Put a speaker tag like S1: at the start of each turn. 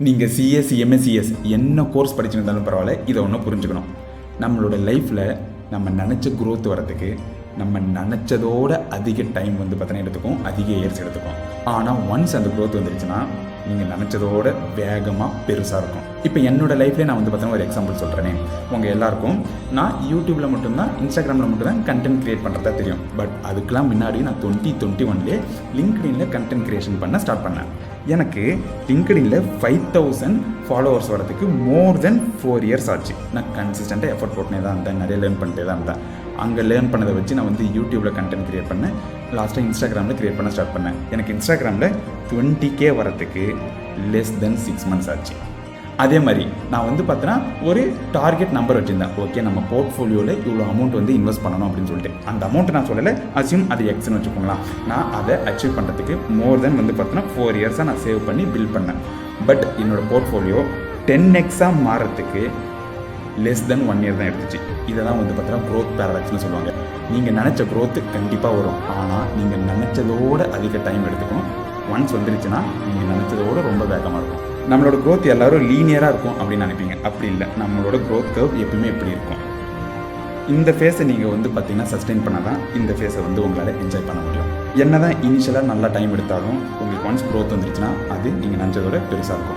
S1: நீங்கள் CA CMA CS என்ன course படிச்சுருந்தாலும் பரவாயில்ல, இதை ஒன்று புரிஞ்சுக்கணும். நம்மளோட லைஃப்பில் நம்ம நினச்ச க்ரோத் வரதுக்கு நம்ம நினச்சதோட அதிக டைம் வந்து பார்த்தீங்கன்னா எடுத்துக்கும், அதிக இயர்ஸ் எடுத்துக்கும். ஆனால் ஒன்ஸ் அந்த க்ரோத் வந்துருச்சுன்னா நீங்கள் நினச்சதோட வேகமாக பெருசாக இருக்கும். இப்போ என்னோடய லைஃப்லேயே நான் வந்து பார்த்தீங்கன்னா ஒரு எக்ஸாம்பிள் சொல்கிறேனே. உங்கள் எல்லாருக்கும் நான் யூடியூப்பில் மட்டும்தான், இன்ஸ்டாகிராமில் மட்டும்தான் கண்டென்ட் க்ரியேட் பண்ணுறதா தெரியும். பட் அதுக்கெலாம் முன்னாடி நான் 2021 லிங்க்டின்ல கண்டென்ட் க்ரியேஷன் பண்ண ஸ்டார்ட் பண்ணேன். எனக்கு லிங்க்டின்ல 5000 ஃபாலோவர்ஸ் வரதுக்கு மோர் தென் 4 இயர்ஸ் ஆச்சு. நான் கன்சிஸ்டண்ட்டாக எஃபர்ட் போட்டுனே தான் இருந்தேன், நிறைய லேர்ன் பண்ணிட்டே தான் இருந்தேன். அங்கே லேர்ன் பண்ணதை வச்சு நான் வந்து யூடியூப்பில் கண்டென்ட் க்ரியேட் பண்ணேன். லாஸ்ட்டாக இன்ஸ்டாகிராமில் க்ரியேட் பண்ண ஸ்டார்ட் பண்ணேன். எனக்கு இன்ஸ்டாகிராமில் 20K வரத்துக்கு லெஸ் தென் 6 months ஆச்சு. அதே மாதிரி நான் வந்து பார்த்தீங்கன்னா ஒரு டார்கெட் நம்பர் வச்சுருந்தேன். ஓகே, நம்ம போர்ட்ஃபோலியோவில் இவ்வளோ அமௌண்ட் வந்து இன்வெஸ்ட் பண்ணணும் அப்படின்னு சொல்லிட்டு அந்த அமௌண்ட்டை நான் சொல்லலை, அசியூம் அது எக்ஸ்ன்னு வச்சுக்கோங்களேன். நான் அதை அச்சீவ் பண்ணுறதுக்கு மோர் தென் வந்து பார்த்தீங்கன்னா 4 இயர்ஸாக நான் சேவ் பண்ணி பில்ட் பண்ணேன். பட் என்னோடய போர்ட்ஃபோலியோ 10x மாறத்துக்கு லெஸ் தென் 1 year தான் எடுத்துச்சு. இதை தான் வந்து பார்த்தீங்கன்னா க்ரோத் பேரடாக்ஸ்னு சொல்லுவாங்க. நீங்கள் நினச்ச க்ரோத்து கண்டிப்பாக வரும், ஆனால் நீங்கள் நினச்சதோட அதிக டைம் எடுத்துக்கும். ஒன்ஸ் வந்துருச்சுன்னா நீங்கள் நினச்சதோட ரொம்ப வேகமாக இருக்கும். நம்மளோட க்ரோத் எல்லோரும் லீனியராக இருக்கும் அப்படின்னு நினைப்பீங்க. அப்படி இல்லை, நம்மளோட க்ரோத் கர்வ் எப்பவுமே எப்படி இருக்கும். இந்த ஃபேஸை நீங்கள் வந்து பார்த்தீங்கன்னா சஸ்டெயின் பண்ணால் தான் இந்த ஃபேஸை வந்து உங்களால் என்ஜாய் பண்ண முடியும். என்ன தான் இனிஷியலாக நல்லா டைம் எடுத்தாலும் உங்களுக்கு ஒன்ஸ் க்ரோத் வந்துருச்சுன்னா அது நீங்கள் நினச்சதோட பெருசாக இருக்கும்.